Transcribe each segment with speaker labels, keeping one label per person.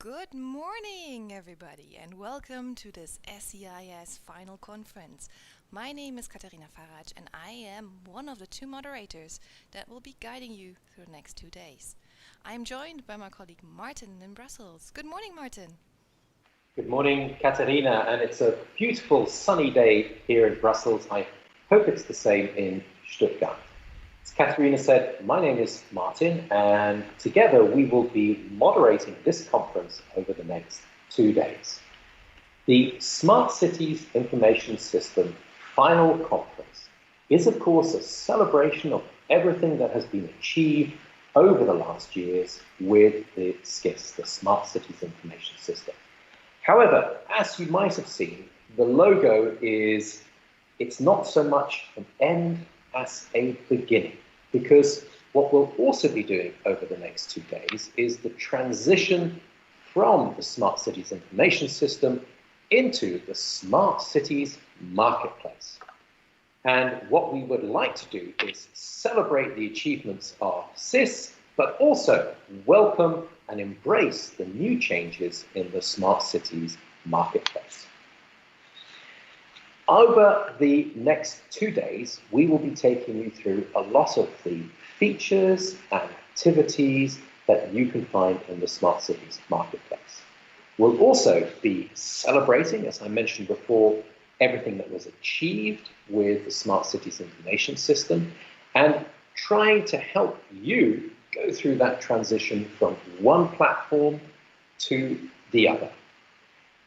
Speaker 1: Good morning, everybody, and welcome to this SCIS final conference. My name is Katharina Faraj, and I am one of the two moderators that will be guiding you through the next 2 days. I am joined by my colleague Martin in Brussels. Good morning, Martin.
Speaker 2: Good morning, Katharina, and it's a beautiful sunny day here in Brussels. I hope it's the same in Stuttgart. As Katharina said, my name is Martin, and together we will be moderating this conference over the next 2 days. The Smart Cities Information System Final Conference is, of course, a celebration of everything that has been achieved over the last years with the SCIS, the Smart Cities Information System. However, as you might have seen, the logo it's not so much an end as a beginning, because what we'll also be doing over the next 2 days is the transition from the Smart Cities Information System into the Smart Cities Marketplace. And what we would like to do is celebrate the achievements of SCIS, but also welcome and embrace the new changes in the Smart Cities Marketplace. Over the next 2 days, we will be taking you through a lot of the features and activities that you can find in the Smart Cities Marketplace. We'll also be celebrating, as I mentioned before, everything that was achieved with the Smart Cities Information System and trying to help you go through that transition from one platform to the other.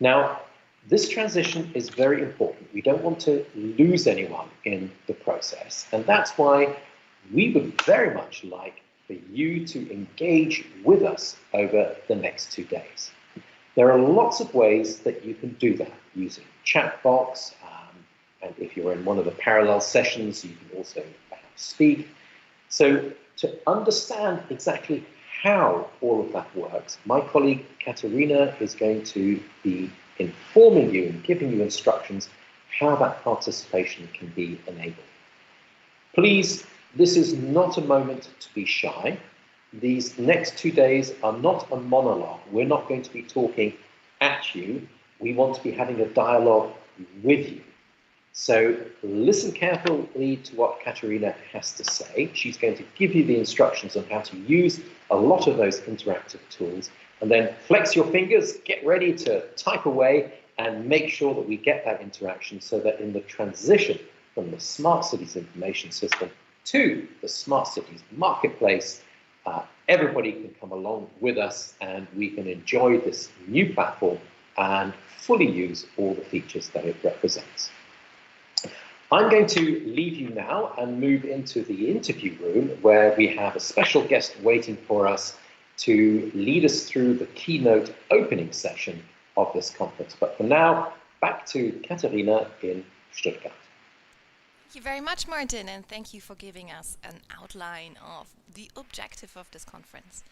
Speaker 2: Now, this transition is very important. We don't want to lose anyone in the process, and that's why we would very much like for you to engage with us over the next 2 days. There are lots of ways that you can do that using chat box, and if you're in one of the parallel sessions, you can also speak. So to understand exactly how all of that works, my colleague Katharina is going to be informing you and giving you instructions how that participation can be enabled. Please, this is not a moment to be shy. These next 2 days are not a monologue. We're not going to be talking at you. We want to be having a dialogue with you. So listen carefully to what Katharina has to say. She's going to give you the instructions on how to use a lot of those interactive tools, and then flex your fingers, get ready to type away, and make sure that we get that interaction so that in the transition from the Smart Cities Information System to the Smart Cities Marketplace, everybody can come along with us and we can enjoy this new platform and fully use all the features that it represents. I'm going to leave you now and move into the interview room where we have a special guest waiting for us to lead us through the keynote opening session of this conference. But for now, back to Katharina in Stuttgart.
Speaker 1: Thank you very much, Martin, and thank you for giving us an outline of the objective of this conference.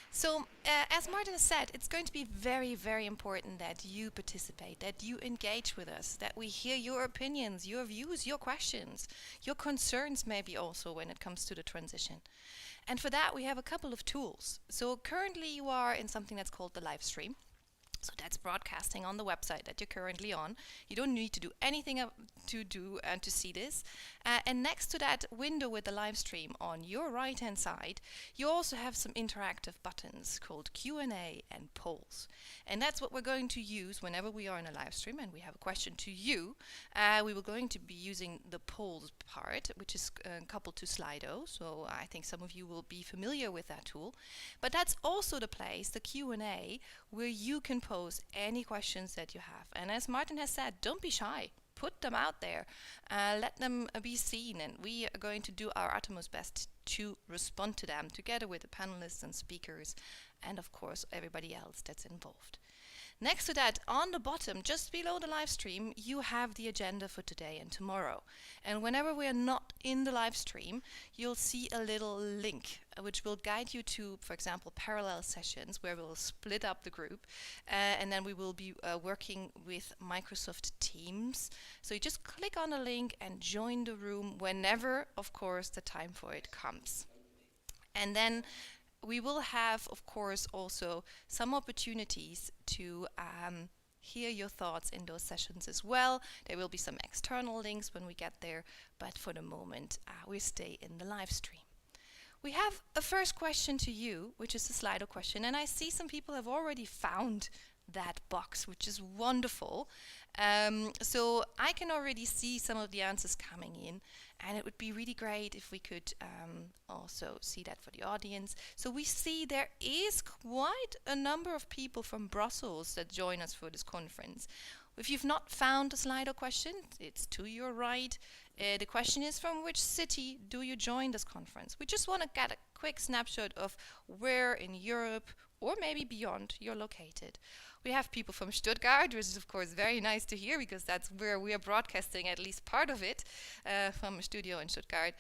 Speaker 1: So, as Martin said, it's going to be very, very important that you participate, that you engage with us, that we hear your opinions, your views, your questions, your concerns maybe also when it comes to the transition. And for that, we have a couple of tools. So currently you are in something that's called the live stream. So that's broadcasting on the website that you're currently on. You don't need to do anything to see this. And next to that window with the live stream on your right hand side, you also have some interactive buttons called Q&A and polls. And that's what we're going to use whenever we are in a live stream and we have a question to you. We were going to be using the polls part, which is coupled to Slido. So I think some of you will be familiar with that tool. But that's also the place, the Q&A, where you can pose any questions that you have. And as Martin has said, don't be shy. Put them out there. Let them be seen. And we are going to do our utmost best to respond to them together with the panelists and speakers and, of course, everybody else that's involved. Next to that, on the bottom, just below the live stream, you have the agenda for today and tomorrow. And whenever we are not in the live stream, you'll see a little link which will guide you to, for example, parallel sessions where we'll split up the group and then we will be working with Microsoft Teams. So you just click on the link and join the room whenever, of course, the time for it comes. And then we will have, of course, also some opportunities to hear your thoughts in those sessions as well. There will be some external links when we get there, but for the moment, we stay in the live stream. We have a first question to you, which is a Slido question, and I see some people have already found that box, which is wonderful. So I can already see some of the answers coming in, and it would be really great if we could also see that for the audience. So we see there is quite a number of people from Brussels that join us for this conference. If you've not found the Slido question, it's to your right. The question is, from which city do you join this conference? We just want to get a quick snapshot of where in Europe or maybe beyond you're located. We have people from Stuttgart, which is of course very nice to hear because that's where we are broadcasting at least part of it from a studio in Stuttgart.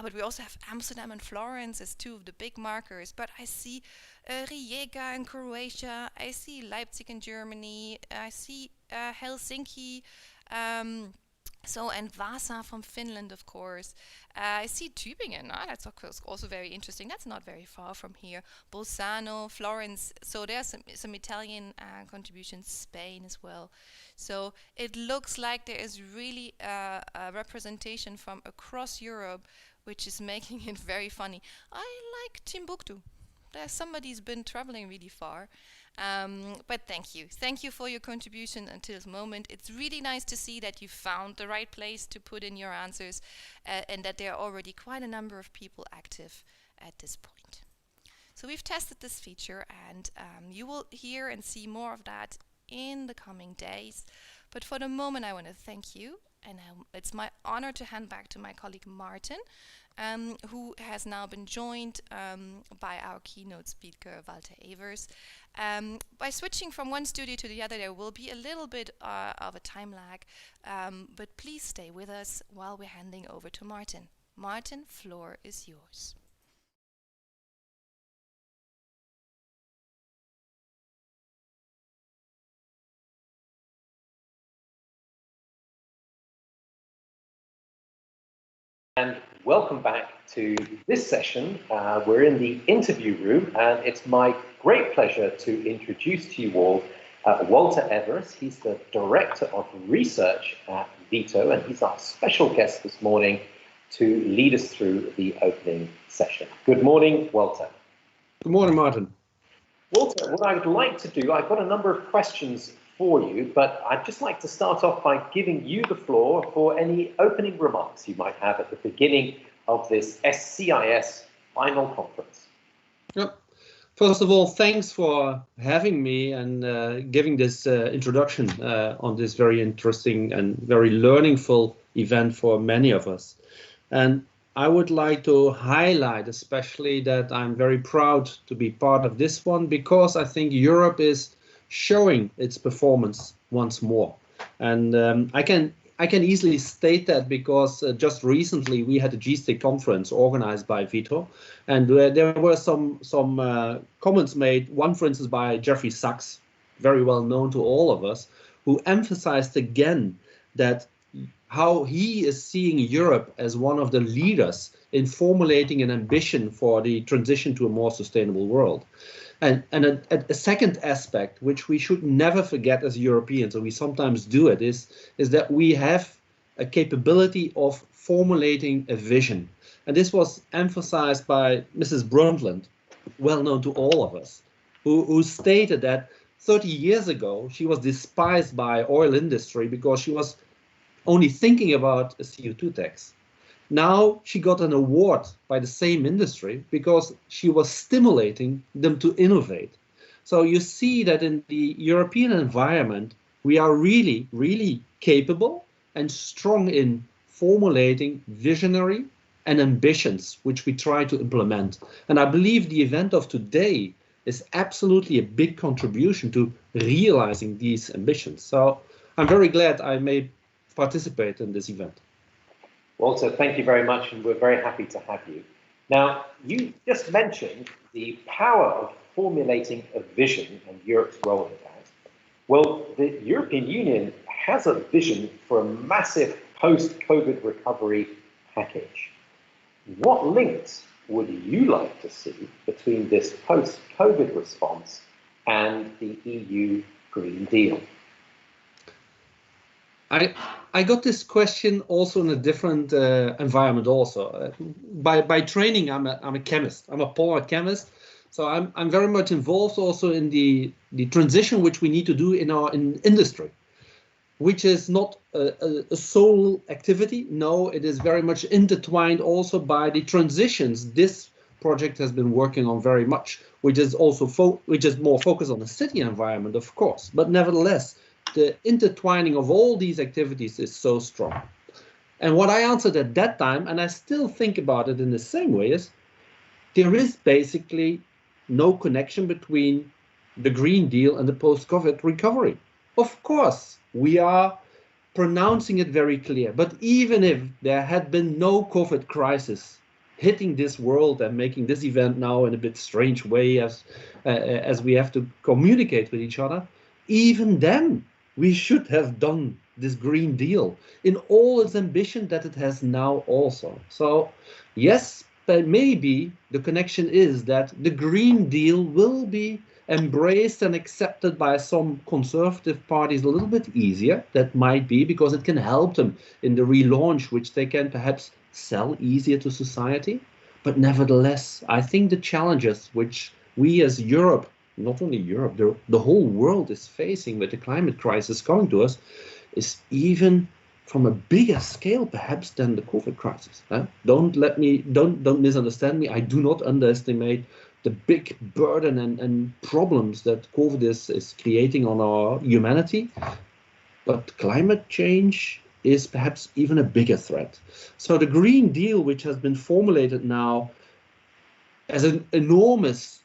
Speaker 1: But we also have Amsterdam and Florence as two of the big markers. But I see Rijeka in Croatia, I see Leipzig in Germany, I see Helsinki, and Vasa from Finland, of course. I see Tübingen. That's of course also very interesting. That's not very far from here. Bolzano, Florence. So there's some Italian contributions. Spain as well. So it looks like there is really a representation from across Europe, which is making it very funny. I like Timbuktu. Somebody's been traveling really far. But thank you. Thank you for your contribution until this moment. It's really nice to see that you found the right place to put in your answers and that there are already quite a number of people active at this point. So we've tested this feature, and you will hear and see more of that in the coming days. But for the moment, I want to thank you. And it's my honor to hand back to my colleague Martin, who has now been joined by our keynote speaker, Walter Eevers. By switching from one studio to the other, there will be a little bit of a time lag, but please stay with us while we're handing over to Martin. Martin, floor is yours.
Speaker 2: And welcome back to this session. We're in the interview room, and it's my great pleasure to introduce to you all Walter Eevers. He's the Director of Research at VITO, and he's our special guest this morning to lead us through the opening session. Good morning, Walter.
Speaker 3: Good morning, Martin.
Speaker 2: Walter, what I would like to do, I've got a number of questions for you, but I'd just like to start off by giving you the floor for any opening remarks you might have at the beginning of this SCIS final conference.
Speaker 3: Yep. First of all, thanks for having me and giving this introduction on this very interesting and very learningful event for many of us. And I would like to highlight especially that I'm very proud to be part of this one, because I think Europe is showing its performance once more. And I can easily state that because just recently we had a GSTIC conference organized by VITO, and there were some comments made, one for instance by Jeffrey Sachs, very well known to all of us, who emphasized again that how he is seeing Europe as one of the leaders in formulating an ambition for the transition to a more sustainable world. And a second aspect, which we should never forget as Europeans, and we sometimes do it, is that we have a capability of formulating a vision. And this was emphasized by Mrs. Brundtland, well known to all of us, who stated that 30 years ago, she was despised by oil industry because she was only thinking about a CO2 tax. Now she got an award by the same industry because she was stimulating them to innovate. So you see that in the European environment, we are really, really capable and strong in formulating visionary and ambitions, which we try to implement. And I believe the event of today is absolutely a big contribution to realizing these ambitions. So I'm very glad I may participate in this event.
Speaker 2: Walter, thank you very much, and we're very happy to have you. Now, you just mentioned the power of formulating a vision and Europe's role in that. Well, the European Union has a vision for a massive post-COVID recovery package. What links would you like to see between this post-COVID response and the EU Green Deal?
Speaker 3: I got this question also in a different environment also. By training, I'm a chemist. I'm a polar chemist. So I'm very much involved also in the transition which we need to do in industry, which is not a sole activity. No, it is very much intertwined also by the transitions this project has been working on very much, which is also which is more focused on the city environment, of course, but nevertheless, the intertwining of all these activities is so strong. And what I answered at that time, and I still think about it in the same way, is there is basically no connection between the Green Deal and the post-COVID recovery. Of course, we are pronouncing it very clear, but even if there had been no COVID crisis hitting this world and making this event now in a bit strange way as we have to communicate with each other, even then we should have done this Green Deal in all its ambition that it has now also. So yes, but maybe the connection is that the Green Deal will be embraced and accepted by some conservative parties a little bit easier. That might be because it can help them in the relaunch, which they can perhaps sell easier to society. But nevertheless, I think the challenges which we as Europe, not only Europe, the whole world is facing with the climate crisis coming to us, is even from a bigger scale perhaps than the COVID crisis. Don't misunderstand me. I do not underestimate the big burden and problems that COVID is creating on our humanity, but climate change is perhaps even a bigger threat. So the Green Deal, which has been formulated now as an enormous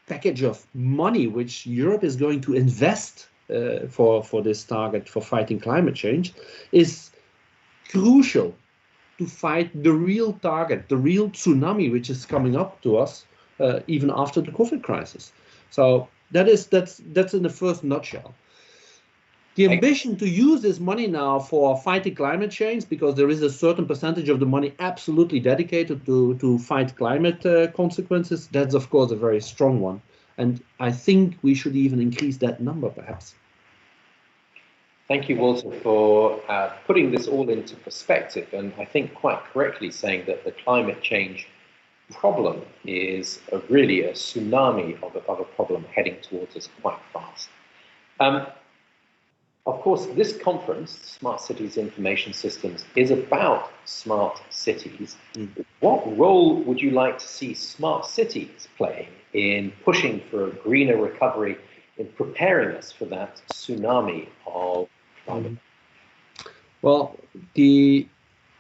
Speaker 3: package of money which Europe is going to invest for this target for fighting climate change, is crucial to fight the real target, the real tsunami which is coming up to us even after the COVID crisis. So that's in the first nutshell. The ambition to use this money now for fighting climate change, because there is a certain percentage of the money absolutely dedicated to fight climate consequences, that's of course a very strong one. And I think we should even increase that number perhaps.
Speaker 2: Thank you, Walter, for putting this all into perspective, and I think quite correctly saying that the climate change problem is really a tsunami of a problem heading towards us quite fast. Of course, this conference, Smart Cities Information Systems, is about smart cities. What role would you like to see smart cities playing in pushing for a greener recovery, in preparing us for that tsunami of climate?
Speaker 3: Well, the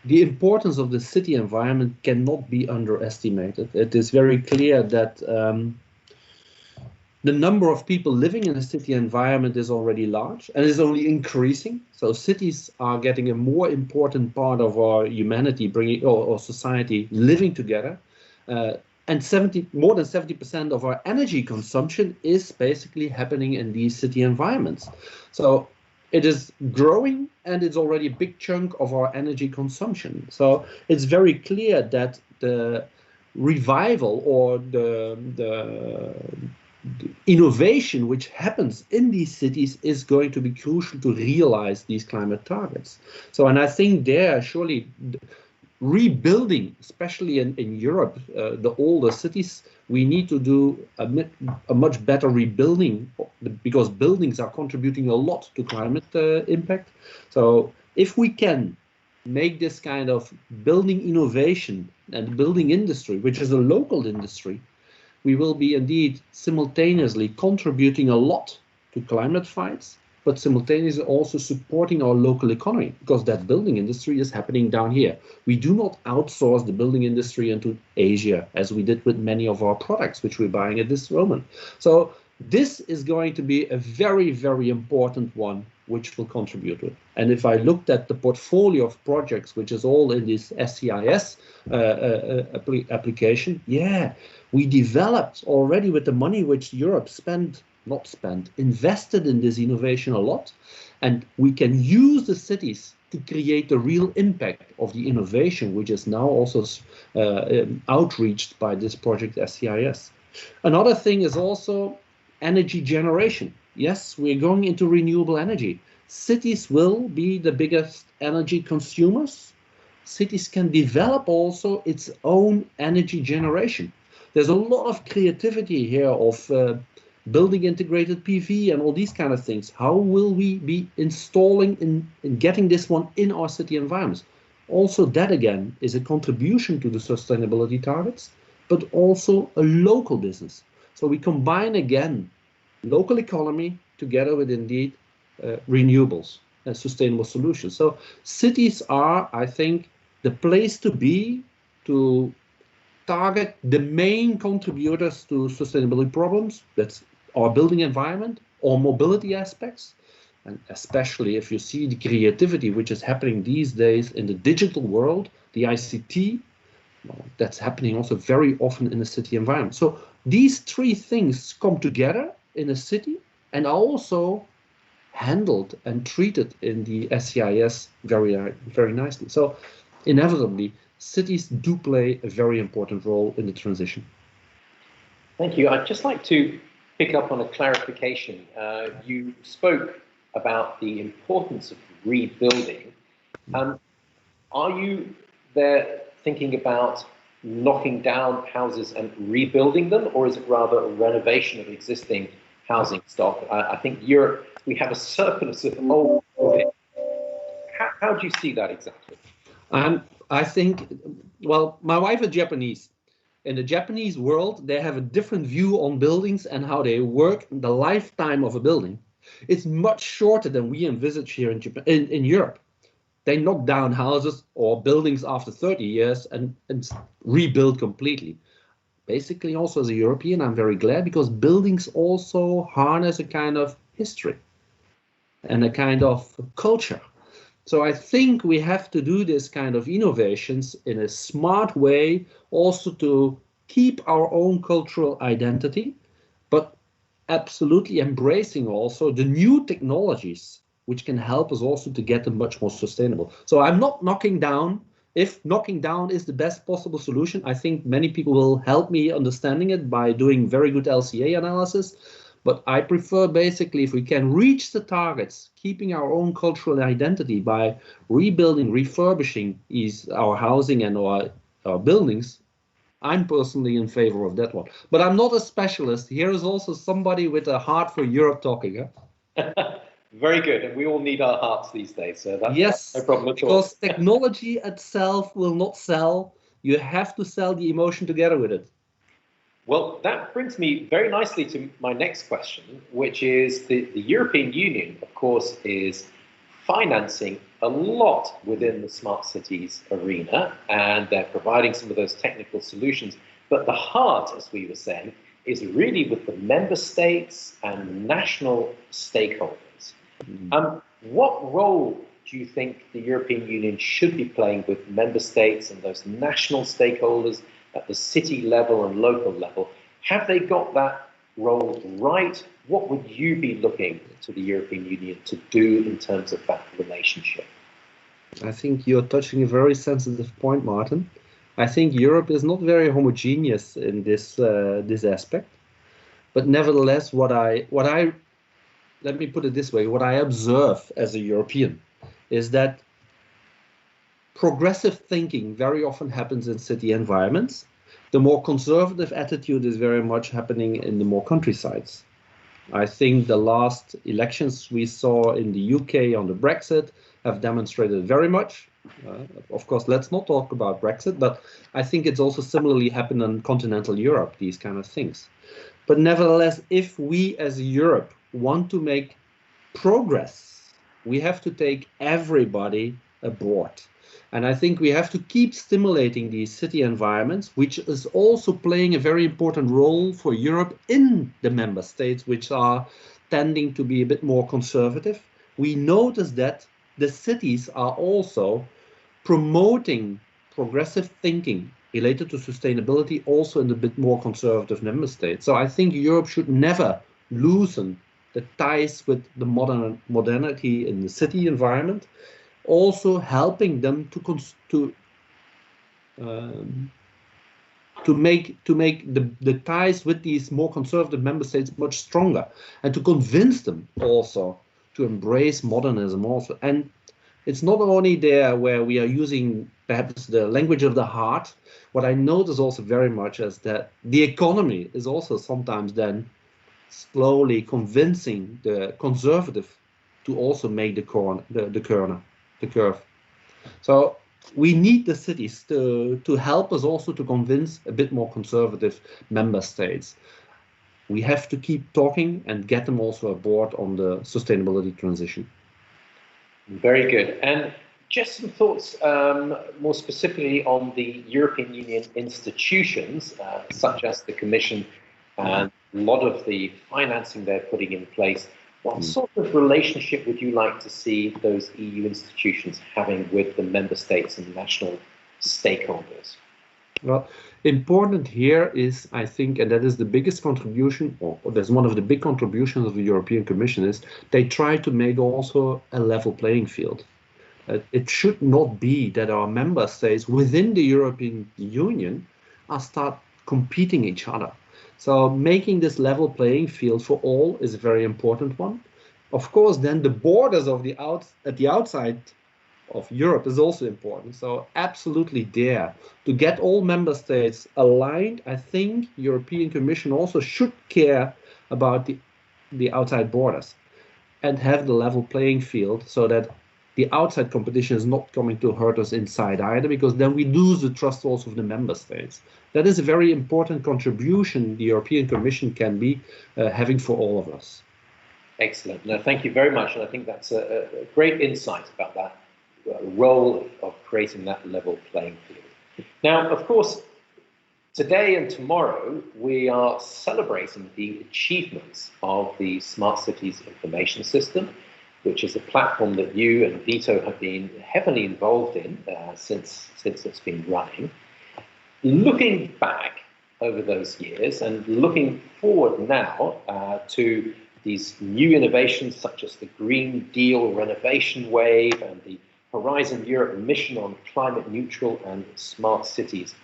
Speaker 3: importance of the city environment cannot be underestimated. It is very clear that the number of people living in a city environment is already large and is only increasing. So cities are getting a more important part of our humanity, bringing or society living together. And more than 70% of our energy consumption is basically happening in these city environments. So it is growing, and it's already a big chunk of our energy consumption. So it's very clear that the revival or the innovation which happens in these cities is going to be crucial to realize these climate targets. So, and I think there surely rebuilding, especially in Europe, the older cities, we need to do a much better rebuilding, because buildings are contributing a lot to climate impact. So if we can make this kind of building innovation and building industry, which is a local industry, we will be indeed simultaneously contributing a lot to climate fights, but simultaneously also supporting our local economy, because that building industry is happening down here. We do not outsource the building industry into Asia, as we did with many of our products which we're buying at this moment. So this is going to be a very, very important one which will contribute to it. And if I looked at the portfolio of projects, which is all in this SCIS application, yeah, we developed already with the money which Europe spent not spent, invested in this innovation a lot, and we can use the cities to create the real impact of the innovation, which is now also outreached by this project SCIS. Another thing is also energy generation. Yes, we're going into renewable energy. Cities will be the biggest energy consumers. Cities can develop also its own energy generation. There's a lot of creativity here of building integrated PV and all these kind of things. How will we be installing in getting this one in our city environments? Also, that again is a contribution to the sustainability targets, but also a local business. So we combine again local economy together with indeed renewables and sustainable solutions. So cities are, I think, the place to be to target the main contributors to sustainability problems. That's our building environment, or mobility aspects, and especially if you see the creativity which is happening these days in the digital world, the ICT, well, that's happening also very often in the city environment. So these three things come together in a city and are also handled and treated in the SCIS very nicely. So inevitably, cities do play a very important role in the transition.
Speaker 2: Thank you. I'd just like to pick up on a clarification. You spoke about the importance of rebuilding. Are you there thinking about knocking down houses and rebuilding them, or is it rather a renovation of existing housing stock? I think Europe, we have a surplus of old buildings. How do you see that exactly?
Speaker 3: I think, well, my wife is Japanese. In the Japanese world, they have a different view on buildings and how they work. The lifetime of a building is much shorter than we envisage here in Japan, in Europe. They knock down houses or buildings after 30 years and rebuild completely. Basically, also as a European, I'm very glad, because buildings also harness a kind of history and a kind of culture. So I think we have to do this kind of innovations in a smart way, also to keep our own cultural identity, but absolutely embracing also the new technologies, which can help us also to get them much more sustainable. So I'm not knocking down. If knocking down is the best possible solution, I think many people will help me understanding it by doing very good LCA analysis. But I prefer basically, if we can reach the targets, keeping our own cultural identity by rebuilding, refurbishing our housing and our buildings, I'm personally in favor of that one. But I'm not a specialist. Here is also somebody with a heart for Europe talking. Huh?
Speaker 2: Very good. And we all need our hearts these days. So that's no problem at all.
Speaker 3: Because technology itself will not sell. You have to sell the emotion together with it.
Speaker 2: Well, that brings me very nicely to my next question, which is the European Union, of course, is financing a lot within the smart cities arena, and they're providing some of those technical solutions. But the heart, as we were saying, is really with the member states and national stakeholders. What role do you think the European Union should be playing with member states and those national stakeholders at the city level and local level? Have they got that role right? What would you be looking to the European Union to do in terms of that relationship?
Speaker 3: I think you're touching a very sensitive point, Martin. I think Europe is not very homogeneous in this aspect, but nevertheless, let me put it this way, what I observe as a European is that progressive thinking very often happens in city environments. The more conservative attitude is very much happening in the more countrysides. I think the last elections we saw in the UK on the Brexit have demonstrated very much. Of course, let's not talk about Brexit, but I think it's also similarly happened in continental Europe, these kind of things. But nevertheless, if we as Europe want to make progress, we have to take everybody aboard. And I think we have to keep stimulating these city environments, which is also playing a very important role for Europe in the member states, which are tending to be a bit more conservative. We notice that the cities are also promoting progressive thinking related to sustainability also in the bit more conservative member states. So I think Europe should never loosen the ties with the modernity in the city environment, also helping them to make the ties with these more conservative member states much stronger, and to convince them also to embrace modernism also. And it's not only there where we are using perhaps the language of the heart. What I notice also very much is that the economy is also sometimes then slowly convincing the conservative to also make the curve. So we need the cities to help us also to convince a bit more conservative member states. We have to keep talking and get them also aboard on the sustainability transition.
Speaker 2: Very good. And just some thoughts more specifically on the European Union institutions, such as the Commission and a lot of the financing they're putting in place. What sort of relationship would you like to see those EU institutions having with the member states and national stakeholders?
Speaker 3: Well, important here is, I think, and that is the biggest contribution, or that's one of the big contributions of the European Commission, is they try to make also a level playing field. It should not be that our member states within the European Union start competing each other. So making this level playing field for all is a very important one. Of course, then the borders of at the outside of Europe is also important. So absolutely there to get all member states aligned. I think European Commission also should care about the outside borders and have the level playing field so that the outside competition is not coming to hurt us inside either, because then we lose the trust also of the member states. That is a very important contribution the European Commission can be having for all of us.
Speaker 2: Excellent. No, thank you very much. And I think that's a great insight about that role of creating that level playing field. Now, of course, today and tomorrow, we are celebrating the achievements of the Smart Cities Information System, which is a platform that you and VITO have been heavily involved in since it's been running. Looking back over those years and looking forward now to these new innovations such as the Green Deal renovation wave and the Horizon Europe mission on climate neutral and smart cities,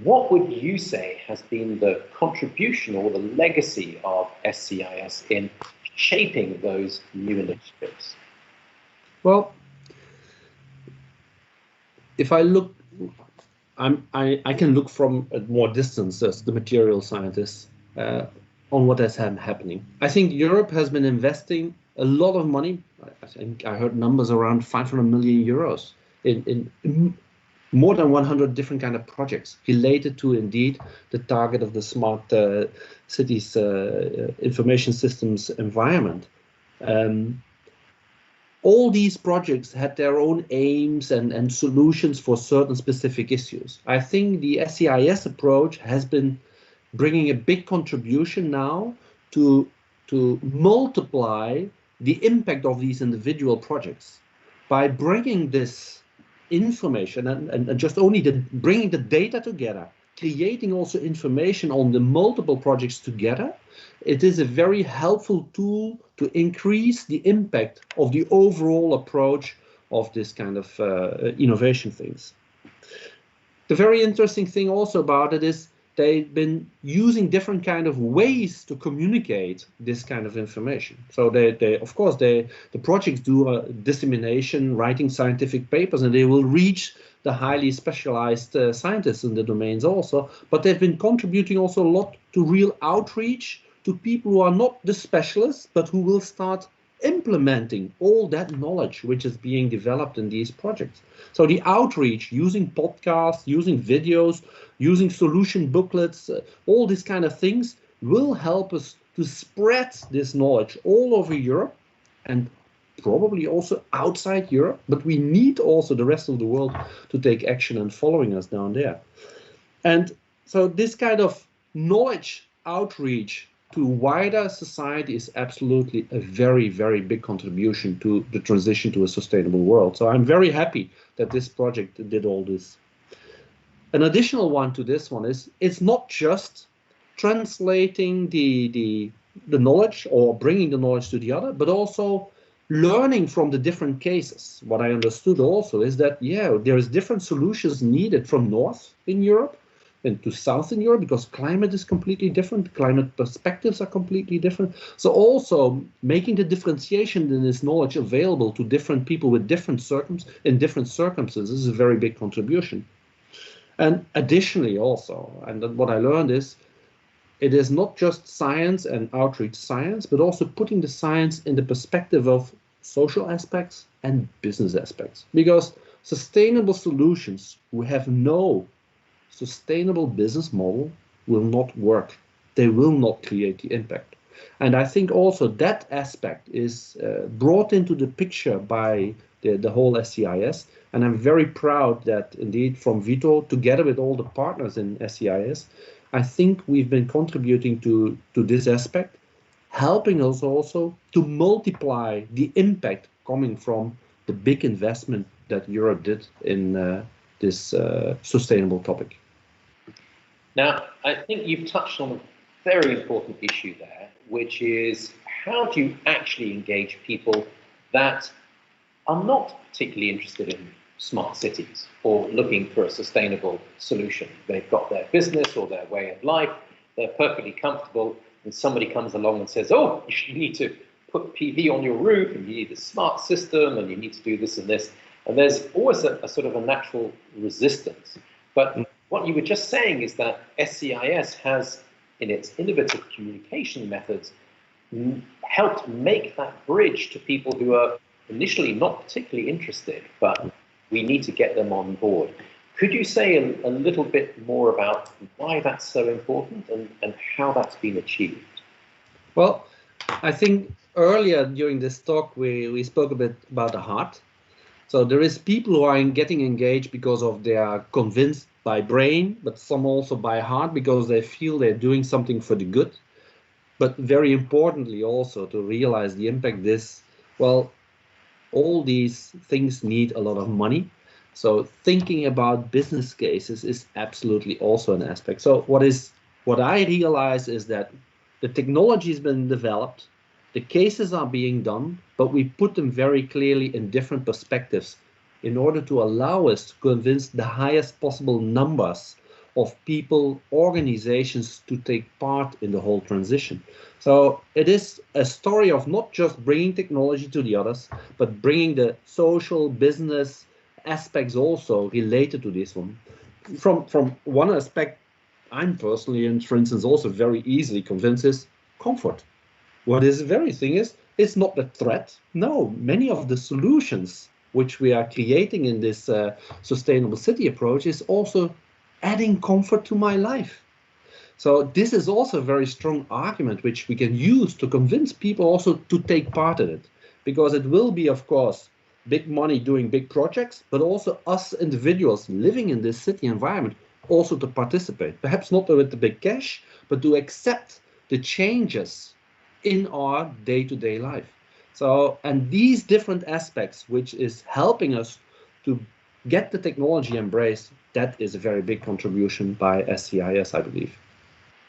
Speaker 2: what would you say has been the contribution or the legacy of SCIS in shaping those new initiatives?
Speaker 3: Well, if I look, I can look from a more distance as the material scientist on what has been happening. I think Europe has been investing a lot of money. I think I heard numbers around 500 million euros in more than 100 different kind of projects related to indeed the target of the smart cities information systems environment. All these projects had their own aims and solutions for certain specific issues. I think the SCIS approach has been bringing a big contribution now to multiply the impact of these individual projects by bringing this information and just only bringing the data together, creating also information on the multiple projects together. It is a very helpful tool to increase the impact of the overall approach of this kind of innovation things. The very interesting thing also about it is they've been using different kind of ways to communicate this kind of information. So the projects do dissemination, writing scientific papers, and they will reach the highly specialized scientists in the domains also. But they've been contributing also a lot to real outreach to people who are not the specialists, but who will start implementing all that knowledge which is being developed in these projects. So the outreach, using podcasts, using videos, using solution booklets, all these kind of things will help us to spread this knowledge all over Europe and probably also outside Europe, but we need also the rest of the world to take action and following us down there. And so this kind of knowledge outreach to wider society is absolutely a very, very big contribution to the transition to a sustainable world. So I'm very happy that this project did all this. An additional one to this one is it's not just translating the the knowledge or bringing the knowledge to the other, but also learning from the different cases. What I understood also is that, yeah, there is different solutions needed from north in Europe and to south in Europe, because climate is completely different, climate perspectives are completely different. So also making the differentiation in this knowledge available to different people with different circumstances is a very big contribution. And additionally also, and what I learned is, it is not just science and outreach science, but also putting the science in the perspective of social aspects and business aspects. Because sustainable solutions who have no sustainable business model will not work. They will not create the impact. And I think also that aspect is brought into the picture by the whole SCIS. And I'm very proud that indeed from VITO, together with all the partners in SCIS, I think we've been contributing to this aspect, helping us also to multiply the impact coming from the big investment that Europe did in this sustainable topic.
Speaker 2: Now, I think you've touched on a very important issue there, which is how do you actually engage people that are not particularly interested in smart cities or looking for a sustainable solution? They've got their business or their way of life, they're perfectly comfortable, and somebody comes along and says, oh, you need to put PV on your roof, and you need a smart system, and you need to do this and this. And there's always a sort of a natural resistance. But what you were just saying is that SCIS has, in its innovative communication methods, helped make that bridge to people who are initially not particularly interested, but we need to get them on board. Could you say a little bit more about why that's so important and how that's been achieved?
Speaker 3: Well, I think earlier during this talk, we spoke a bit about the heart. So there is people who are getting engaged because of they are convinced by brain, but some also by heart, because they feel they're doing something for the good. But very importantly also to realize the impact this, well, all these things need a lot of money. So thinking about business cases is absolutely also an aspect. So what I realize is that the technology has been developed, the cases are being done, but we put them very clearly in different perspectives in order to allow us to convince the highest possible numbers of people, organizations to take part in the whole transition. So it is a story of not just bringing technology to the others, but bringing the social business aspects also related to this one. From one aspect, I'm personally, and for instance, also very easily convinced is comfort. What is the very thing is, it's not the threat. No, many of the solutions which we are creating in this sustainable city approach is also adding comfort to my life. So this is also a very strong argument which we can use to convince people also to take part in it, because it will be, of course, big money doing big projects, but also us individuals living in this city environment also to participate, perhaps not with the big cash, but to accept the changes in our day-to-day life. So, and these different aspects, which is helping us to get the technology embraced, that is a very big contribution by SCIS, I believe.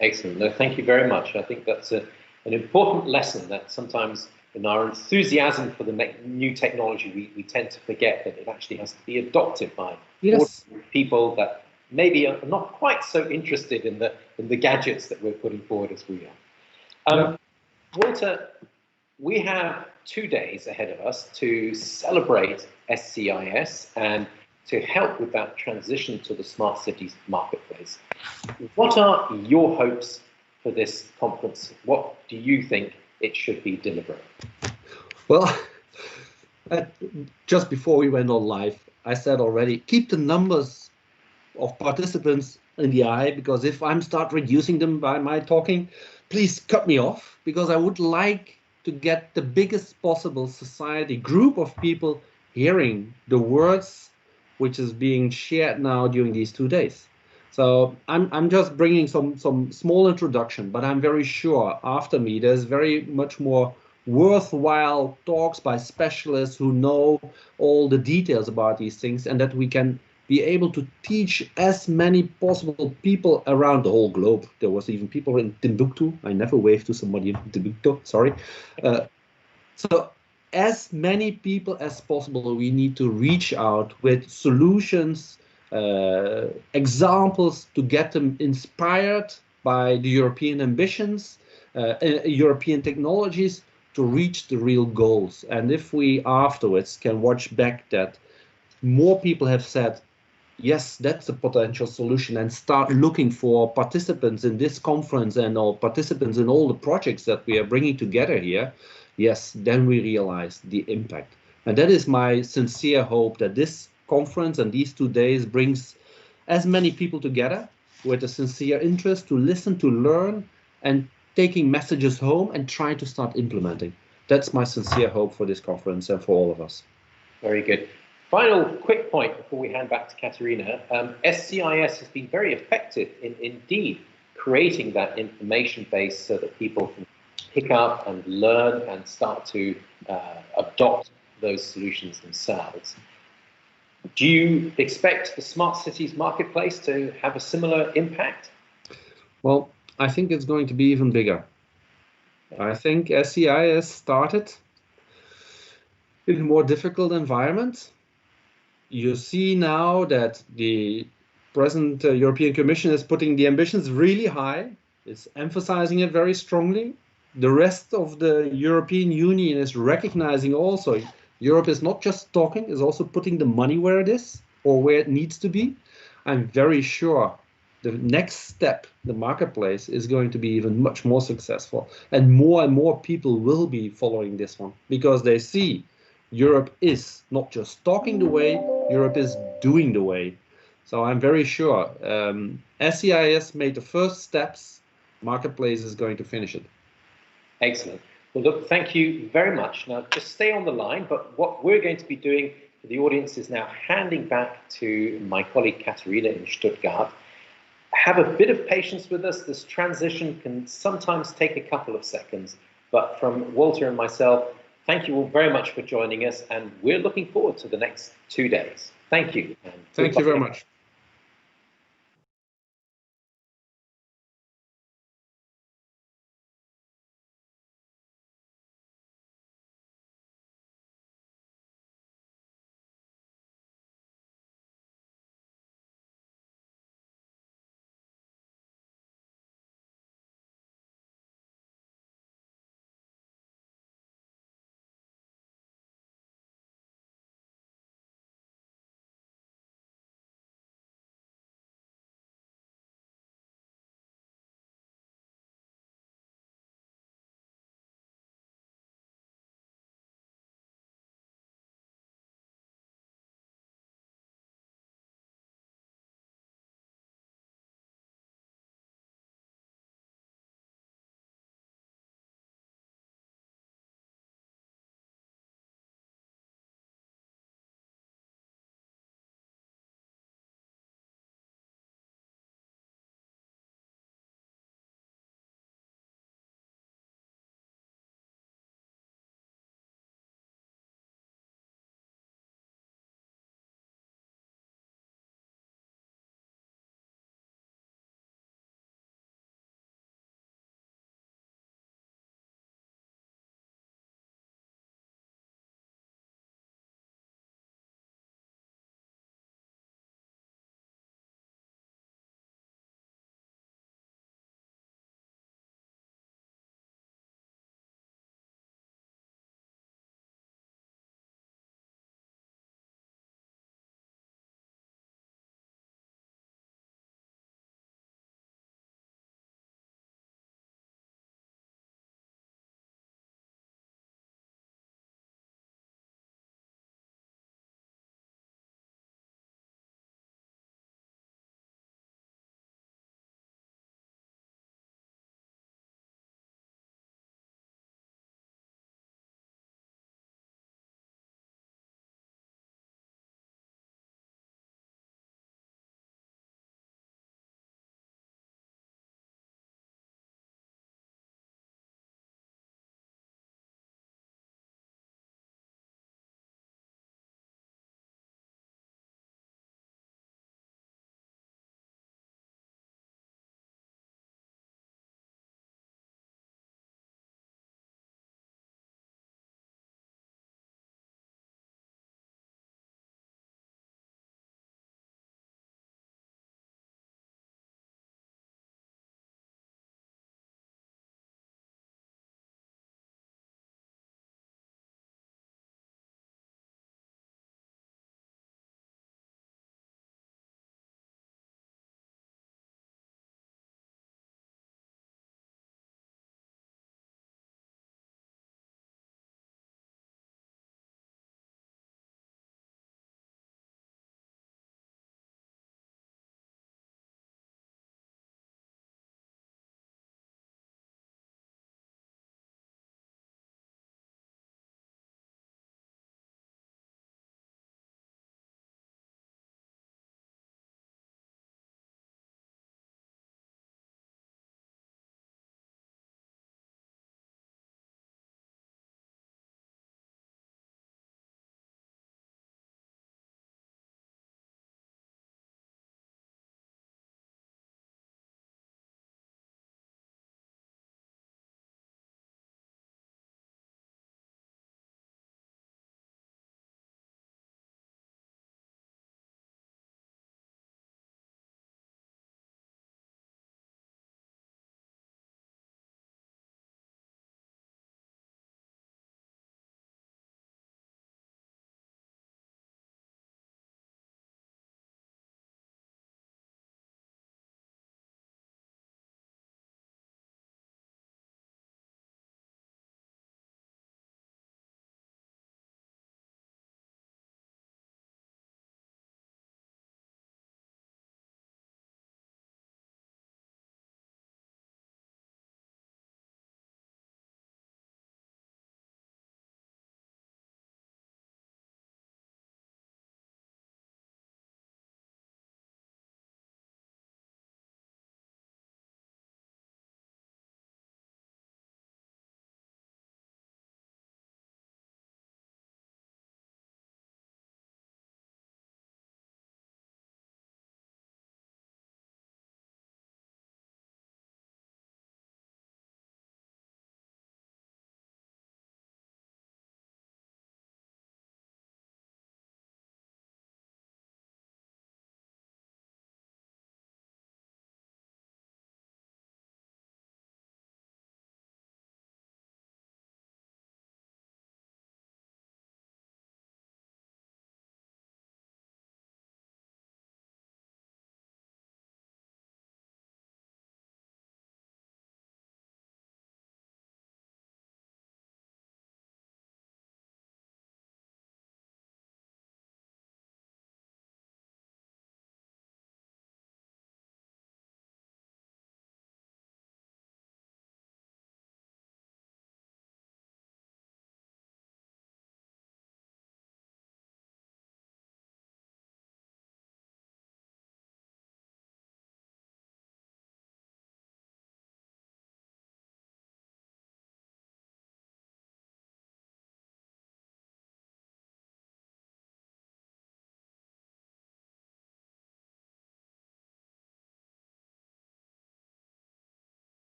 Speaker 2: Excellent. No, thank you very much. I think that's an important lesson, that sometimes in our enthusiasm for the new technology, we tend to forget that it actually has to be adopted by people that maybe are not quite so interested in the gadgets that we're putting forward as we are. Walter, we have 2 days ahead of us to celebrate SCIS and to help with that transition to the smart cities marketplace. What are your hopes for this conference? What do you think it should be delivering?
Speaker 3: Well, just before we went on live, I said already, keep the numbers of participants in the eye, because if I'm start reducing them by my talking, please cut me off, because I would like to get the biggest possible society group of people hearing the words which is being shared now during these 2 days. So I'm just bringing some small introduction, but I'm very sure after me there's very much more worthwhile talks by specialists who know all the details about these things, and that we can be able to teach as many possible people around the whole globe. There was even people in Timbuktu. I never waved to somebody in Timbuktu, sorry. So as many people as possible, we need to reach out with solutions, examples to get them inspired by the European ambitions, European technologies to reach the real goals. And if we afterwards can watch back that more people have said, yes, that's a potential solution, and start looking for participants in this conference and all participants in all the projects that we are bringing together here, yes, then we realize the impact. And that is my sincere hope, that this conference and these 2 days brings as many people together with a sincere interest to listen, to learn, and taking messages home and try to start implementing. That's my sincere hope for this conference and for all of us.
Speaker 2: Very good. Final quick point before we hand back to Katerina. SCIS has been very effective in indeed creating that information base so that people can pick up and learn and start to adopt those solutions themselves. Do you expect the smart cities marketplace to have a similar impact?
Speaker 3: Well, I think it's going to be even bigger. I think SCIS started in a more difficult environment. You see now that the present European Commission is putting the ambitions really high. It's emphasizing it very strongly. The rest of the European Union is recognizing also Europe is not just talking, is also putting the money where it is or where it needs to be. I'm very sure the next step, the marketplace, is going to be even much more successful. And more people will be following this one because they see Europe is not just talking the way, Europe is doing the way. So I'm very sure SCIS made the first steps, marketplace is going to finish it.
Speaker 2: Excellent. Well, look, thank you very much. Now, just stay on the line, but what we're going to be doing for the audience is now handing back to my colleague Katerina in Stuttgart. Have a bit of patience with us. This transition can sometimes take a couple of seconds, but from Walter and myself, thank you all very much for joining us, and we're looking forward to the next 2 days. Thank you.
Speaker 3: Thank you very much.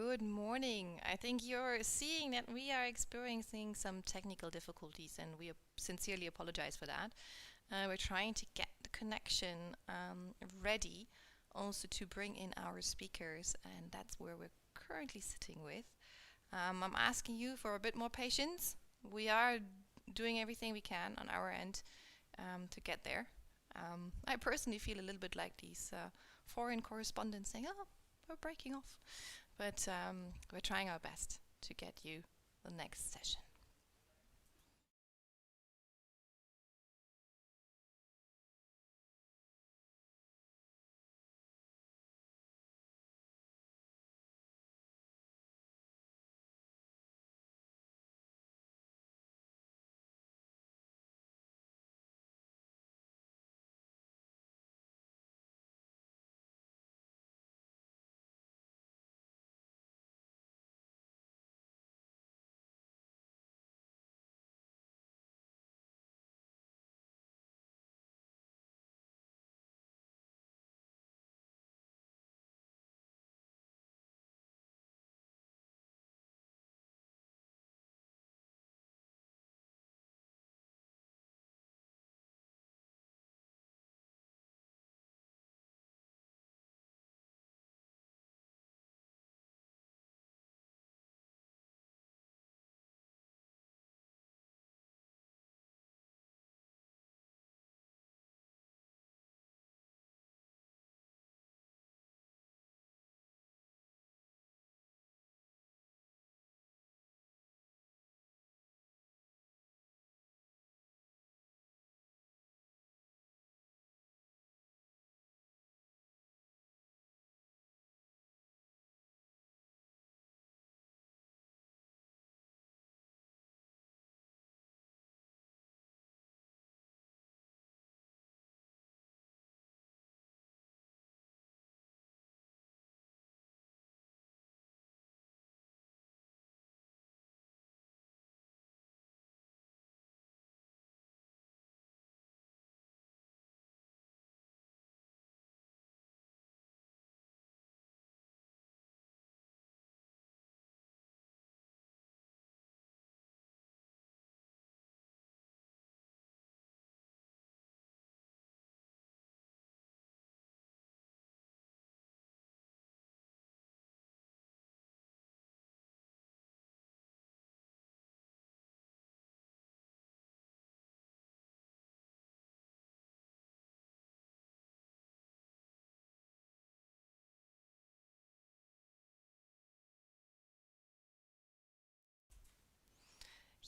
Speaker 1: Good morning. I think you're seeing that we are experiencing some technical difficulties, and we sincerely apologize for that. We're trying to get the connection ready, also to bring in our speakers, and that's where we're currently sitting with. I'm asking you for a bit more patience. We are doing everything we can on our end to get there. I personally feel a little bit like these foreign correspondents saying, "Oh, we're breaking off," but we're trying our best to get you the next session.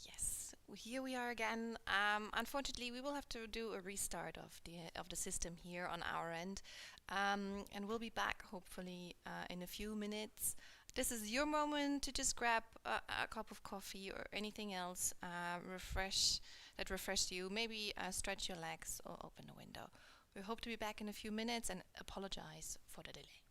Speaker 1: Yes, here we are again. Unfortunately, we will have to do a restart of the system here on our end, and we'll be back hopefully in a few minutes. This is your moment to just grab a cup of coffee or anything else refresh you. Maybe stretch your legs or open a window. We hope to be back in a few minutes and apologize for the delay.